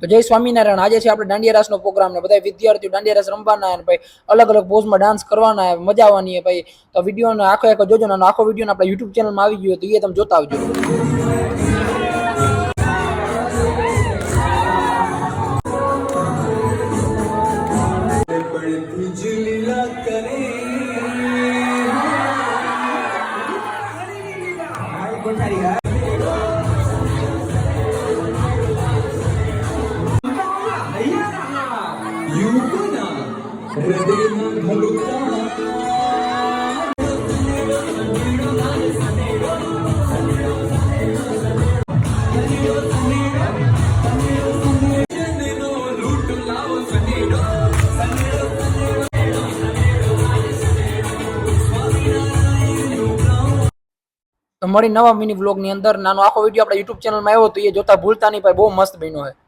તો જય સ્વામિનારાયણ. આજે છે આપણે દાંડિયા રાસનો પ્રોગ્રામ ને બધા વિદ્યાર્થીઓ દાંડિયા રાસ રમવાના અને ભાઈ અલગ અલગ પોઝમાં ડાન્સ કરવાના, મજા આવવાની ભાઈ. તો વિડીયોનો આખો જોજો ને આખો વિડીયો આપણે યુટ્યુબ ચેનલમાં આવી ગયો તો એ તમે જોતા આવજો. તો મળી નવા મિની વ્લોગ ની અંદર. નાનો આખો વિડીયો આપણા યુટ્યુબ ચેનલમાં આવ્યો તો એ જોતા ભૂલતા નહીં ભાઈ, બહુ મસ્ત બન્યો છે.